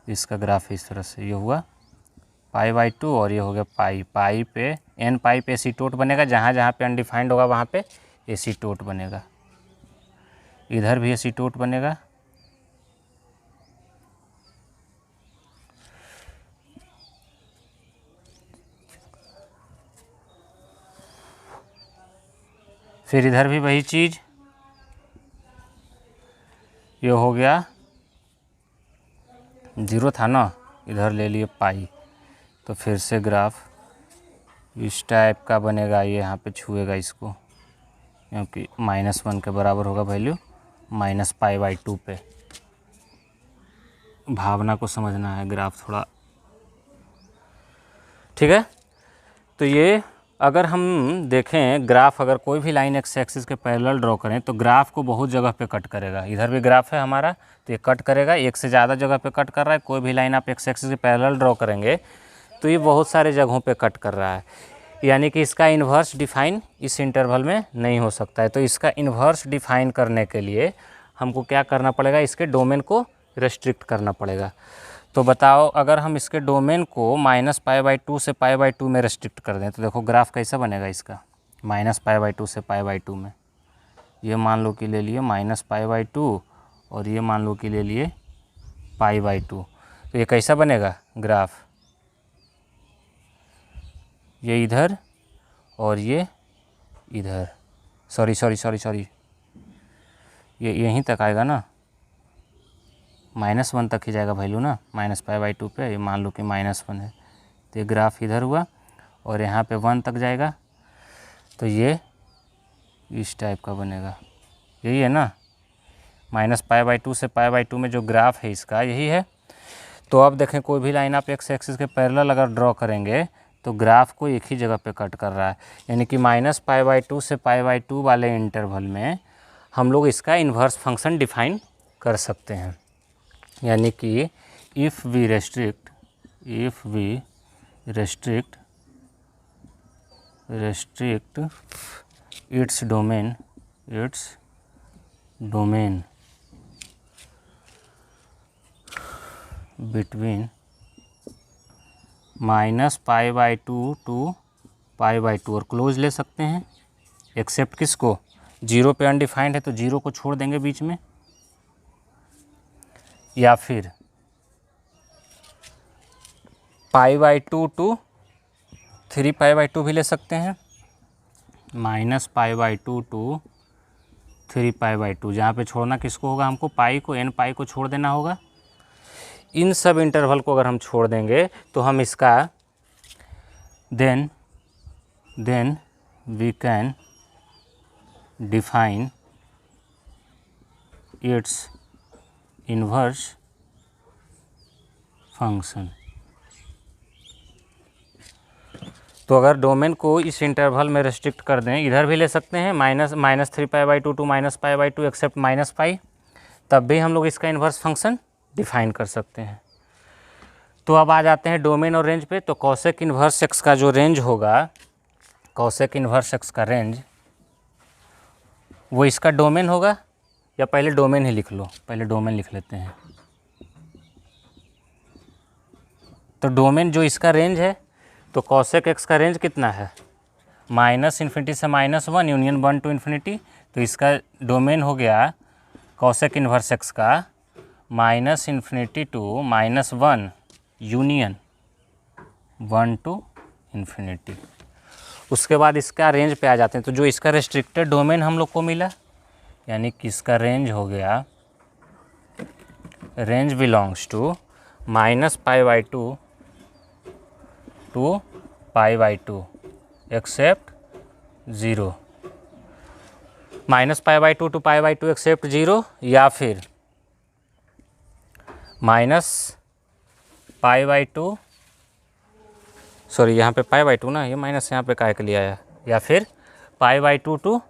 इसका ग्राफ इस तरह से, ये हुआ π/2 और ये हो गया पाई पे n पाई पे एसीटोट बनेगा, जहाँ जहाँ पे अनडिफाइंड होगा वहाँ पे एसीटोट बनेगा, इधर भी एसीटोट बनेगा। फिर इधर भी वही चीज़, ये हो गया 0 था ना, इधर ले लिए पाई, तो फिर से ग्राफ इस टाइप का बनेगा, ये यहाँ पे छुएगा इसको, क्योंकि -1 के बराबर होगा वैल्यू -π/2 पे। भावना को समझना है, ग्राफ थोड़ा, ठीक है। तो ये अगर हम देखें ग्राफ, अगर कोई भी लाइन एक्स एक्सिस के पैरेलल ड्रॉ करें तो ग्राफ को बहुत जगह पे कट करेगा। इधर भी ग्राफ है हमारा, तो ये कट करेगा, एक से ज़्यादा जगह पे कट कर रहा है। कोई भी लाइन आप एक्स एक्सिस के पैरेलल ड्रॉ करेंगे तो ये बहुत सारे जगहों पे कट कर रहा है, यानी कि इसका इन्वर्स डिफाइन इस इंटरवल में नहीं हो सकता है। तो इसका इन्वर्स डिफाइन करने के लिए हमको क्या करना पड़ेगा, इसके डोमेन को रेस्ट्रिक्ट करना पड़ेगा। तो बताओ, अगर हम इसके डोमेन को -π/2 से π/2 में रेस्ट्रिक्ट कर दें तो देखो ग्राफ कैसा बनेगा इसका, -π/2 से π/2 में। ये मान लो कि ले लिए -π/2 और ये मान लो कि ले लिए π/2, तो ये कैसा बनेगा ग्राफ, ये इधर और ये इधर, सॉरी, ये यहीं तक आएगा ना, -1 तक ही जाएगा वैल्यू ना, -π/2 पे, ये मान लो कि -1 है, तो ये ग्राफ इधर हुआ और यहाँ पे 1 तक जाएगा, तो ये इस टाइप का बनेगा। यही है ना, -π/2 से π/2 में जो ग्राफ है इसका यही है। तो अब देखें, कोई भी लाइन आप एक्स एक्सिस के पैरेलल अगर ड्रॉ करेंगे तो ग्राफ को एक ही जगह पे कट कर रहा है, यानी कि -π/2 से π/2 वाले इंटरवल में हम लोग इसका इन्वर्स फंक्शन डिफाइन कर सकते हैं। यानी कि if we restrict its domain between -π/2 to π/2, और क्लोज ले सकते हैं, एक्सेप्ट किसको, 0 पे अनडिफाइंड है तो 0 को छोड़ देंगे बीच में, या फिर π/2 to 3π/2 भी ले सकते हैं, -π/2 to 3π/2, जहाँ पे छोड़ना किसको होगा, हमको पाई को, n पाई को छोड़ देना होगा। इन सब इंटरवल को अगर हम छोड़ देंगे तो हम इसका then we can define its inverse function. तो अगर डोमेन को इस इंटरवल में रेस्ट्रिक्ट कर दें, इधर भी ले सकते हैं -3π/2 टू -π/2 एक्सेप्ट -π, तब भी हम लोग इसका इन्वर्स फंक्शन डिफाइन कर सकते हैं। तो अब आ जाते हैं डोमेन और रेंज पे। तो कॉसेक इन्वर्स एक्स का जो रेंज होगा, कॉसेक इन्वर्स एक्स का रेंज वो इसका डोमेन होगा, या पहले डोमेन ही लिख लो, पहले डोमेन लिख लेते हैं। तो डोमेन जो इसका रेंज है तो कॉसेक एक्स का रेंज कितना है, माइनस इन्फिनिटी से -1 यूनियन 1 टू इन्फिनिटी। तो इसका डोमेन हो गया कॉसेक इन्वर्स एक्स का minus infinity to -1 union 1 to infinity. उसके बाद इसका रेंज पे आ जाते हैं। तो जो इसका रेस्ट्रिक्टेड डोमेन हम लोग को मिला, यानी कि इसका रेंज हो गया, range belongs to -π/2 to π/2 except 0, -π/2 to π/2 except 0, या फिर -π/2, सॉरी यहाँ पे π/2 ना, ये माइनस यहाँ पे काय के लिए आया, या फिर π/2 टू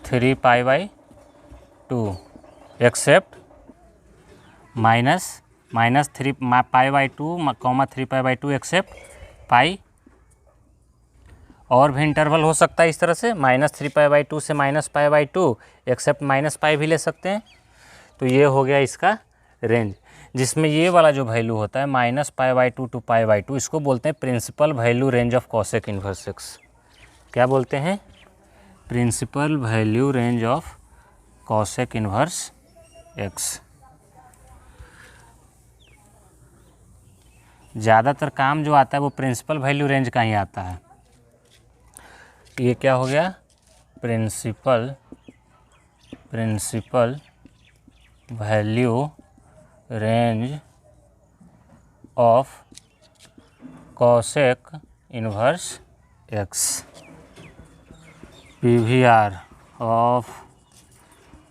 3π/2 एक्सेप्ट -3 π/2 कॉमा 3π/2 एक्सेप्ट पाई। और भी इंटरवल हो सकता है इस तरह से, -3π/2 से -π/2 एक्सेप्ट -π भी ले सकते हैं। तो ये हो गया इसका रेंज, जिसमें ये वाला जो वैल्यू होता है -π/2 टू π/2, इसको बोलते हैं principal value range of cosec inverse x. क्या बोलते हैं, principal value range of cosec inverse x. ज़्यादातर काम जो आता है वो प्रिंसिपल वैल्यू रेंज का ही आता है। ये क्या हो गया, principal value range of cosec inverse x, PVR of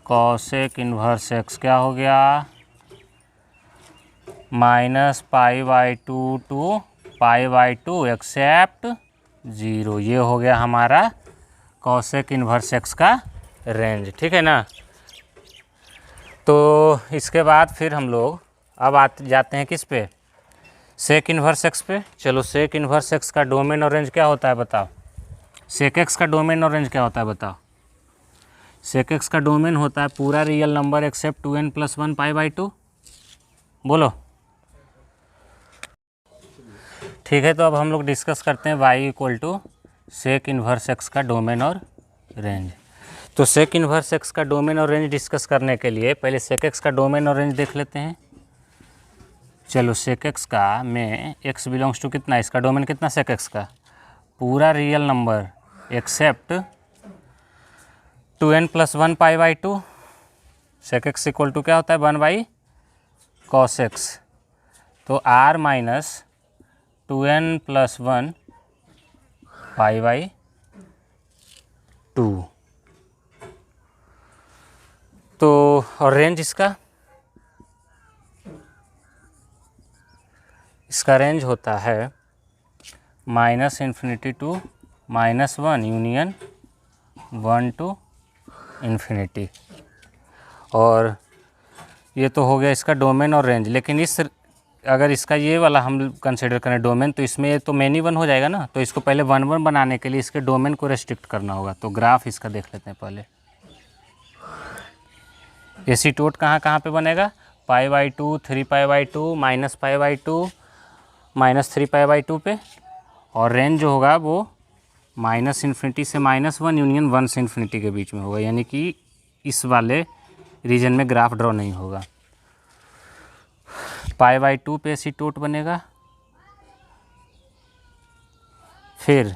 cosec inverse x क्या हो गया, -π/2 टू π/2 एक्सेप्ट 0। ये हो गया हमारा कॉसेक इन्वर्स एक्स का रेंज, ठीक है ना। तो इसके बाद फिर हम लोग अब जाते हैं किस पे, सेक इन्वर्स एक्स पे। चलो, सेक इन्वर्स एक्स का डोमेन और रेंज क्या होता है बताओ, सेक एक्स का डोमेन और रेंज क्या होता है बताओ। सेक एक्स का डोमेन होता है पूरा रियल नंबर एक्सेप्ट 2n + 1 π/2। बोलो, ठीक है। तो अब हम लोग डिस्कस करते हैं y = सेक इन्वर्स एक्स का डोमेन और रेंज। तो सेक इन्वर्स एक्स का डोमेन और रेंज डिस्कस करने के लिए पहले सेक एक्स का डोमेन और रेंज देख लेते हैं। चलो, सेक एक्स का में x बिलोंग्स टू कितना, इसका डोमेन कितना सेक एक्स का, पूरा real number except 2n + 1 π/2। Sec x equal to क्या होता है, 1/cos x। तो r - 2n + 1 π/2। तो और रेंज इसका रेंज होता है -∞ टू -1 यूनियन 1 टू इन्फिनिटी। और ये तो हो गया इसका डोमेन और रेंज। लेकिन अगर इसका ये वाला हम कंसिडर करें डोमेन, तो इसमें ये तो मेनी 1 हो जाएगा ना। तो इसको पहले 1 बनाने के लिए इसके डोमेन को रेस्ट्रिक्ट करना होगा। तो ग्राफ इसका देख लेते हैं पहले। एसीटोट कहाँ कहाँ पे बनेगा, π/2, 3π/2, -π/2, -3π/2 पे। और रेंज जो होगा वो -∞ से -1 यूनियन 1 से इन्फिनिटी के बीच में होगा, यानी कि इस वाले रीजन में ग्राफ ड्रॉ नहीं होगा। π/2 पे एसीटोट बनेगा, फिर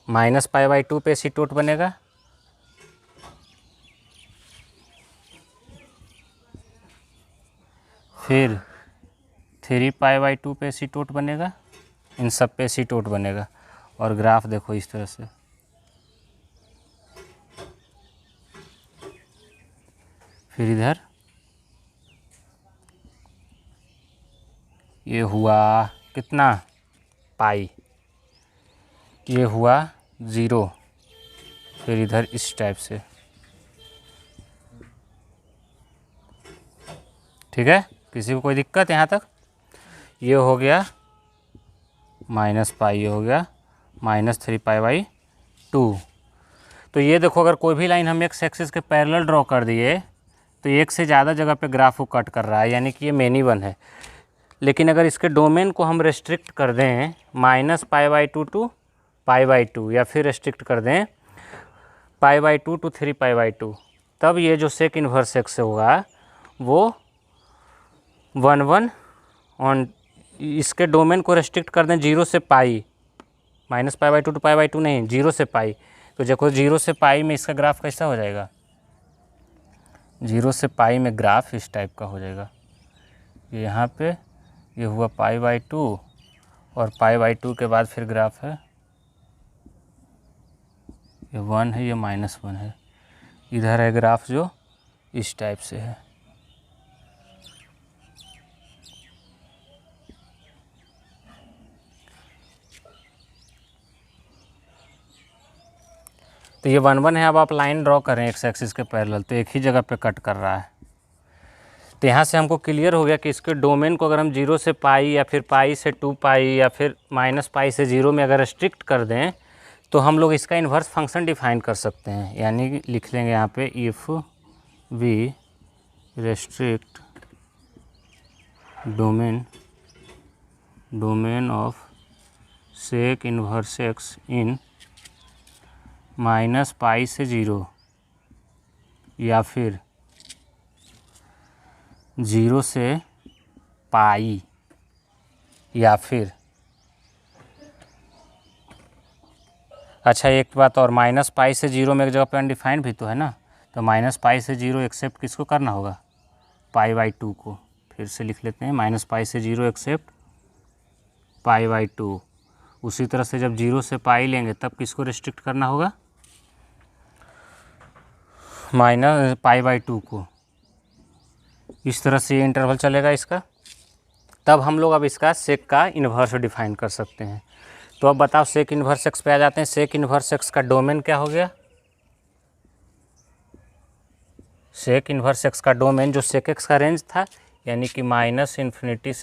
-π/2 पे एसीटोट बनेगा, फिर 3π/2 पे एसीटोट बनेगा, इन सब पे एसीटोट बनेगा। और ग्राफ देखो इस तरह से, फिर इधर ये हुआ कितना पाई, ये हुआ 0, फिर इधर इस टाइप से, ठीक है। किसी को कोई दिक्कत यहाँ तक, ये हो गया -π, ये हो गया -3π/2। तो ये देखो, अगर कोई भी लाइन हम एक्स एक्सिस के पैरेलल ड्रॉ कर दिए तो एक से ज़्यादा जगह पे ग्राफ को कट कर रहा है, यानी कि ये मेनी 1 है। लेकिन अगर इसके डोमेन को हम रेस्ट्रिक्ट कर दें -π/2 टू π/2 या फिर रेस्ट्रिक्ट कर दें π/2 टू 3π/2, तब ये जो सेक इन्वर्स एक्स होगा वो 1 ऑन, इसके डोमेन को रेस्ट्रिक्ट कर दें 0 से पाई, -π/2 टू π/2 नहीं, 0 से पाई, तो देखो 0 से पाई में इसका ग्राफ कैसा हो जाएगा, 0 से पाई में ग्राफ इस टाइप का हो जाएगा। ये यहाँ पे ये हुआ π/2 और π/2 के बाद फिर ग्राफ है ये 1 है, ये -1 है, इधर है ग्राफ जो इस टाइप से है। तो ये 1 है। अब आप लाइन ड्रॉ करें एक्स एक्सिस के पैरेलल, तो एक ही जगह पे कट कर रहा है। तो यहाँ से हमको क्लियर हो गया कि इसके डोमेन को अगर हम 0 से पाई या फिर पाई से 2π या फिर -π से 0 में अगर रेस्ट्रिक्ट कर दें तो हम लोग इसका इन्वर्स फंक्शन डिफाइन कर सकते हैं। यानी कि लिख लेंगे यहाँ पे if we restrict domain of sec inverse x in -π से 0 या फिर 0 से पाई या फिर, अच्छा एक बात और, -π से 0 में एक जगह पे अनडिफाइंड भी तो है ना, तो -π से 0 एक्सेप्ट किसको करना होगा, π/2 को। फिर से लिख लेते हैं -π से 0 एक्सेप्ट π/2। उसी तरह से जब 0 से पाई लेंगे तब किसको रिस्ट्रिक्ट करना होगा, -π/2 को। इस तरह से ये इंटरवल चलेगा इसका। तब हम लोग अब इसका सेक का इन्वर्स डिफाइन कर सकते हैं। तो अब बताओ सेक इन्वर्स एक्स पे आ जाते हैं। सेक इन्वर्स एक्स का डोमेन क्या हो गया, सेक इन्वर्स एक्स का डोमेन जो सेक एक्स का रेंज था, यानी कि -∞ से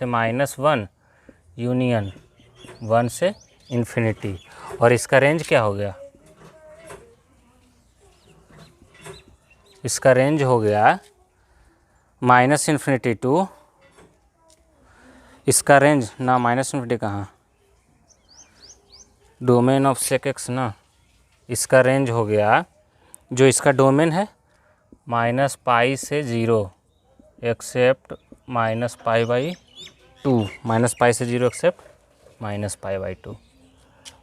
-1 यूनियन 1 से इन्फिनिटी, और इसका रेंज क्या हो गया, इसका रेंज हो गया -∞ टू, इसका रेंज ना -∞ कहाँ, डोमेन ऑफ सेक एक्स ना, इसका रेंज हो गया, जो इसका डोमेन है -π से 0 एक्सेप्ट -π/2, -π से 0 एक्सेप्ट -π/2,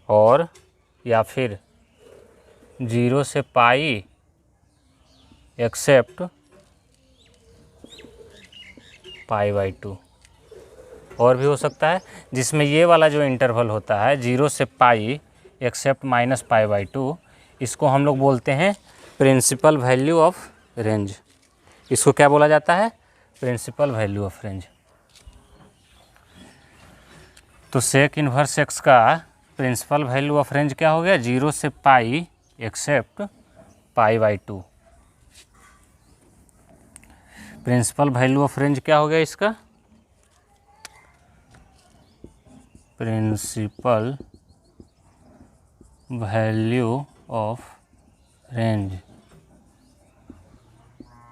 और या फिर 0 से पाई एक्सेप्ट π/2, और भी हो सकता है जिसमें ये वाला जो इंटरवल होता है 0 से पाई एक्सेप्ट -π/2, इसको हम लोग बोलते हैं प्रिंसिपल वैल्यू ऑफ रेंज। इसको क्या बोला जाता है, प्रिंसिपल वैल्यू ऑफ रेंज। तो सेक इन्वर्स एक्स का प्रिंसिपल वैल्यू ऑफ रेंज क्या हो गया, 0 से pi except π/2। Principal value of range क्या हो गया इसका, principal value of range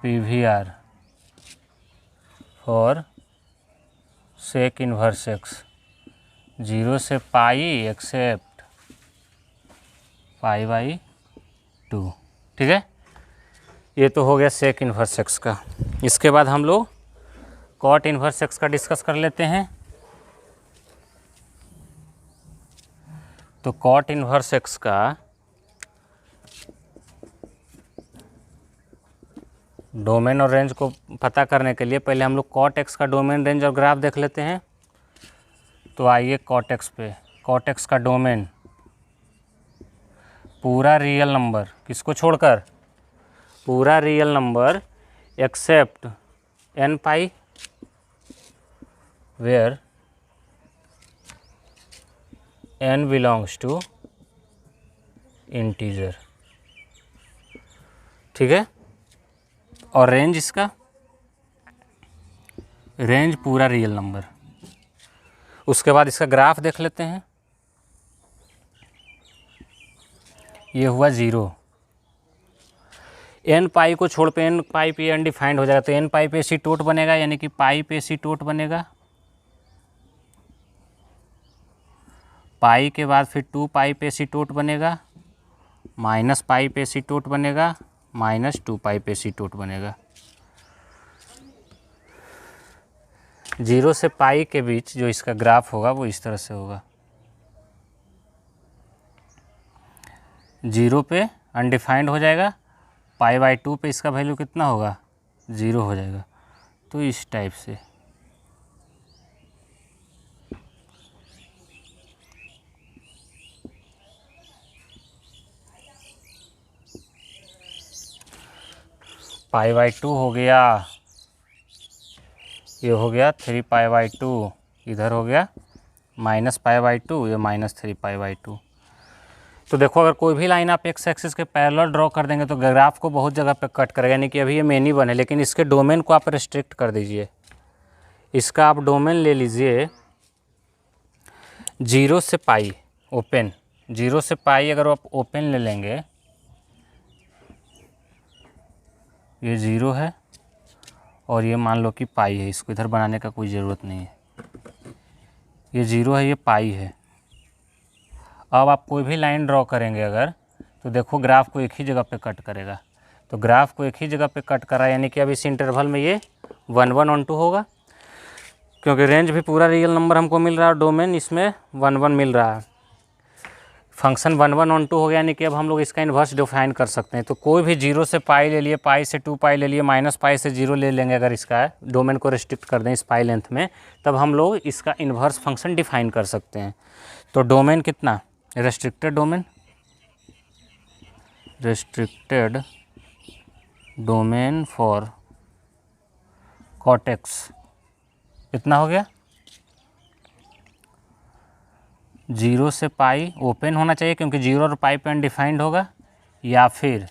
PVR for sec inverse x 0 से पाई एक्सेप्ट π/2। ठीक है, ये तो हो गया सेक इन्वर्स एक्स का। इसके बाद हम लोग कॉट इन्वर्स एक्स का डिस्कस कर लेते हैं। तो कॉट इन्वर्स एक्स का डोमेन और रेंज को पता करने के लिए पहले हम लोग कॉट एक्स का डोमेन, रेंज और ग्राफ देख लेते हैं। तो आइए कॉट एक्स पे। कॉट एक्स का डोमेन पूरा रियल नंबर, किसको छोड़कर, पूरा real number except n π where n belongs to integer. ठीक है, और रेंज इसका, रेंज पूरा रियल नंबर। उसके बाद इसका ग्राफ देख लेते हैं। ये हुआ 0, n π को छोड़ पे n π पे अनडिफाइंड हो जाएगा, तो n π पे एसिटोट बनेगा, यानी कि पाई पे एसिटोट बनेगा। पाई के बाद फिर 2 पाई पे एसीटोट बनेगा, माइनस पाई पे एसीटोट बनेगा, माइनस 2 पाई पे एसीटोट बनेगा। 0 से पाई के बीच जो इसका ग्राफ होगा वो इस तरह से होगा। 0 पे अनडिफाइंड हो जाएगा, पाई/2 पे इसका वैल्यू कितना होगा, 0 हो जाएगा। तो इस टाइप से पाई/2 हो गया, ये हो गया 3 पाई/2, इधर हो गया माइनस पाई/2, ये माइनस 3 पाई/2। तो देखो अगर कोई भी लाइन आप एक्स एक्सिस के पैरेलल ड्रॉ कर देंगे तो ग्राफ को बहुत जगह पे कट करेगा, यानी कि अभी ये मेन ही बने, लेकिन इसके डोमेन को आप रेस्ट्रिक्ट कर दीजिए। इसका आप डोमेन ले लीजिए 0 से पाई ओपन, 0 से पाई अगर आप ओपन ले लेंगे, ये 0 है और ये मान लो कि पाई है, इसको इधर बनाने का कोई ज़रूरत नहीं है, ये 0 है, ये पाई है। अब आप कोई भी लाइन ड्रॉ करेंगे अगर, तो देखो ग्राफ को एक ही जगह पे कट करेगा। तो ग्राफ को एक ही जगह पे कट करा, यानी कि अब इस इंटरवल में ये 1 1 1 2 होगा, क्योंकि रेंज भी पूरा रियल नंबर हमको मिल रहा है, डोमेन इसमें 1 1 मिल रहा है। फंक्शन 1 1 1 2 हो गया, यानी कि अब हम लोग इसका इन्वर्स डिफाइन कर सकते हैं। तो कोई भी 0 से पाई ले लिए, पाई से 2 पाई ले लिए, माइनस पाई से 0 ले लेंगे, अगर इसका डोमेन को रिस्ट्रिक्ट कर दें इस पाई लेंथ में, तब हम लोग इसका इन्वर्स फंक्शन डिफाइन कर सकते हैं। तो डोमेन कितना, restricted domain, restricted domain for cortex कितना हो गया, 0 से पाई ओपन होना चाहिए क्योंकि 0 और पाई पे अनडिफाइंड होगा, या फिर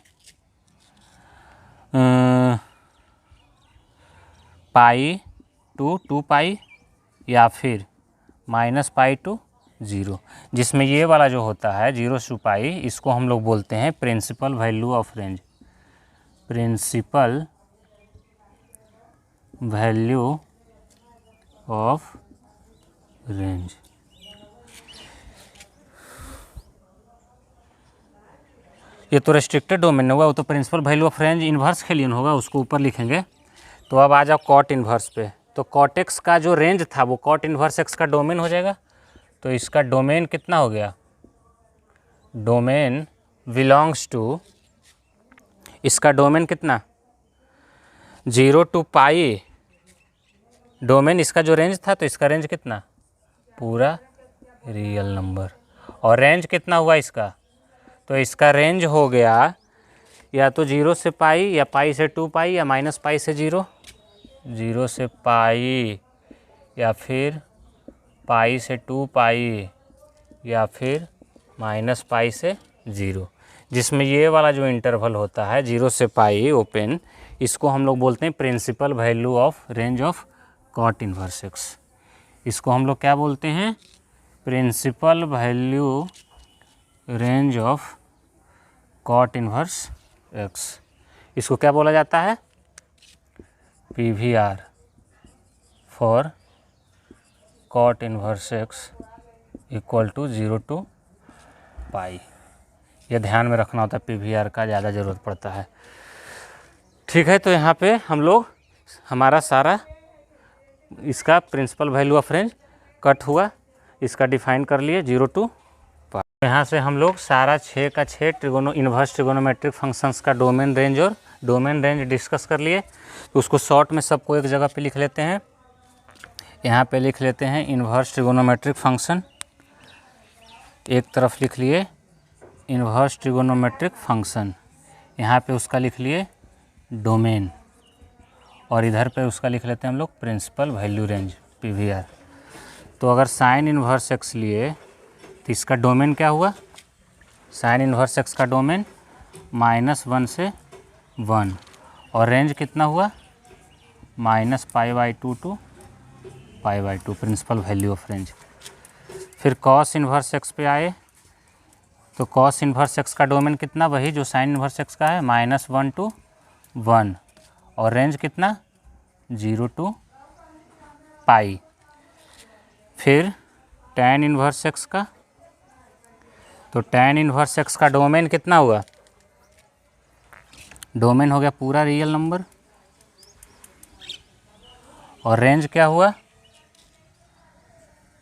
पाई टू 2 पाई, या फिर माइनस पाई टू 0, जिसमें ये वाला जो होता है 0 टू पाई, इसको हम लोग बोलते हैं principal value of range, principal value of range. ये तो रेस्ट्रिक्टेड डोमेन होगा, वो तो principal value of range inverse के लिए होगा, उसको ऊपर लिखेंगे। तो अब आ जाओ कॉट इन्वर्स पे, तो कॉट एक्स का जो रेंज था वो कॉट इन्वर्स एक्स का डोमेन हो जाएगा। तो इसका डोमेन कितना हो गया, डोमेन बिलोंग्स टू, इसका डोमेन कितना 0 टू पाई, डोमेन इसका जो रेंज था, तो इसका रेंज कितना, पूरा रियल नंबर। और रेंज कितना हुआ इसका, तो इसका रेंज हो गया या तो 0 से पाई, या पाई से 2 पाई, या माइनस पाई से 0, 0 से पाई, या फिर पाई से 2 पाई, या फिर माइनस पाई से 0, जिसमें ये वाला जो इंटरवल होता है 0 से पाई ओपन, इसको हम लोग बोलते हैं principal value of range of cot inverse x. इसको हम लोग क्या बोलते हैं, principal value range of cot inverse x. इसको क्या बोला जाता है, PVR for cot inverse x equal to 0 to pi. यह ध्यान में रखना होता है, PVR का ज़्यादा ज़रूरत पड़ता है। ठीक है, तो यहाँ पे हम लोग हमारा सारा इसका principal value of range cut हुआ, इसका डिफाइन कर लिए 0 टू पाई। यहाँ से हम लोग सारा 6 का 6 इन्वर्स ट्रिगोनोमेट्रिक फंक्शंस का डोमेन रेंज और डोमेन रेंज डिस्कस कर लिए। तो उसको शॉर्ट में सबको एक जगह पे लिख लेते हैं। यहाँ पे लिख लेते हैं इन्वर्स ट्रिगोनोमेट्रिक फंक्शन, एक तरफ लिख लिए इन्वर्स ट्रिगोनोमेट्रिक फंक्शन, यहाँ पे उसका लिख लिए डोमेन, और इधर पे उसका लिख लेते हैं हम लोग प्रिंसिपल वैल्यू रेंज PVR। तो अगर साइन इन्वर्स एक्स लिए तो इसका डोमेन क्या हुआ, साइन इन्वर्स एक्स का डोमेन -1 से 1, और रेंज कितना हुआ -पाई/2 टू पाई/2, प्रिंसिपल वैल्यू ऑफ रेंज। फिर कॉस इन्वर्स एक्स पे आए, तो कॉस इन्वर्स एक्स का डोमेन कितना, वही जो साइन इन्वर्स एक्स का है, -1 टू 1, और रेंज कितना 0 टू पाई। फिर टैन इन्वर्स एक्स का तो tan इनवर्स x का डोमेन कितना हुआ? डोमेन हो गया पूरा रियल नंबर, और रेंज क्या हुआ?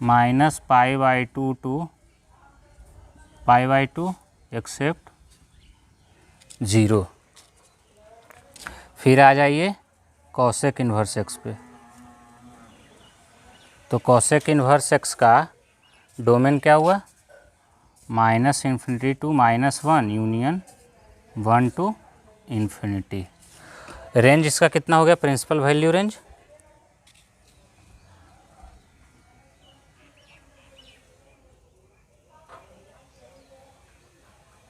-π/2 टू π/2 एक्सेप्ट 0। फिर आ जाइए कॉसेक इन्वर्स x पे। तो कॉसेक इन्वर्स x का डोमेन क्या हुआ? -∞ To -1 union 1 to infinity. Range इसका कितना हो गया? प्रिंसिपल वैल्यू रेंज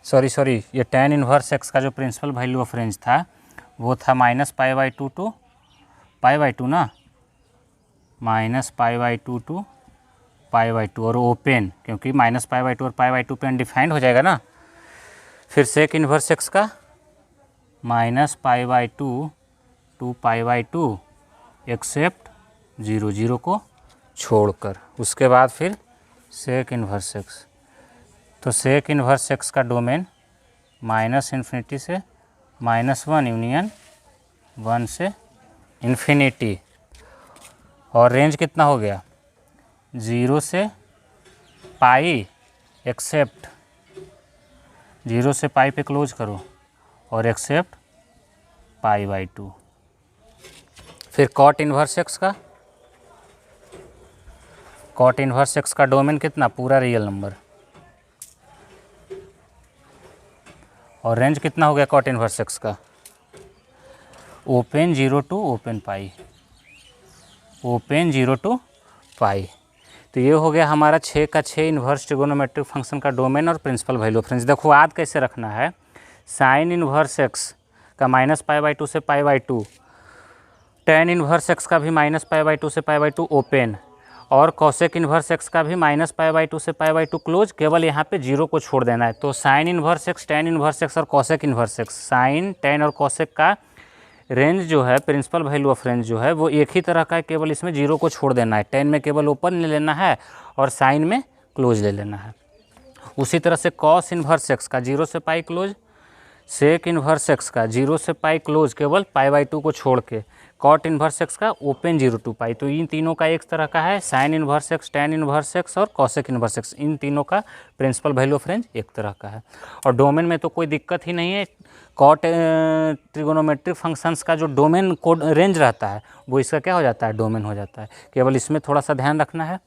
सॉरी ये tan इनवर्स x का जो प्रिंसिपल वैल्यू ऑफ रेंज था वो था -π/2 टू π/2 ना, -π/2 टू π/2 और ओपन, क्योंकि -π/2 और π/2 पे अनडिफाइंड हो जाएगा ना। फिर सेक इनवर्स x का -π/2 टू π/2 एक्सेप्ट 0 को छोड़कर। उसके बाद फिर सेक इनवर्स x। तो सेक इनवर्स x का डोमेन -∞ से -1 यूनियन 1 से इन्फिनिटी, और रेंज कितना हो गया? 0 से पाई एक्सेप्ट 0 से पाई पे क्लोज करो और एक्सेप्ट π/2। फिर कॉट इनवर्स x का, कॉट इनवर्स x का डोमेन कितना? पूरा रियल नंबर, और रेंज कितना हो गया कॉट इनवर्स x का? Open 0 to open pi, open 0 to pi. तो ये हो गया हमारा 6 का 6 इन्वर्स ट्रिगोनोमेट्रिक फंक्शन का डोमेन और प्रिंसिपल वैल्यू ऑफ रेंज। देखो याद कैसे रखना है, साइन इन्वर्स x का -π/2 से π/2, tan इन्वर्स x का भी -π/2 से π/2 ओपन, और कॉसेक इन्वर्स x का भी -π/2 से π/2 क्लोज। केवल यहाँ पे 0 को छोड़ देना है। तो sine inverse x, tan inverse x और cosec inverse x, sine tan और कॉसेक का रेंज जो है, प्रिंसिपल वैल्यू ऑफ रेंज जो है वो एक ही तरह का है, केवल इसमें 0 को छोड़ देना है। tan में केवल ओपन ले लेना है और साइन में क्लोज ले लेना है। उसी तरह से कॉस इन्वर्स x का 0 से पाई क्लोज, सेक इन्वर्स x का 0 से पाई क्लोज केवल π/2 को छोड़ के, कॉट इन्वर्स x का ओपन 0 टू पाई। तो इन तीनों का एक तरह का है, sign inverse x, tan inverse x और कॉसेक इन्वर्स x, इन तीनों का प्रिंसिपल वैल्यू ऑफ रेंज एक तरह का है। और डोमेन में तो कोई दिक्कत ही नहीं है। कॉट ट्रिगोनोमेट्रिक फंक्शंस का जो डोमेन कोड रेंज रहता है वो इसका क्या हो जाता है? डोमेन हो जाता है। केवल इसमें थोड़ा सा ध्यान रखना है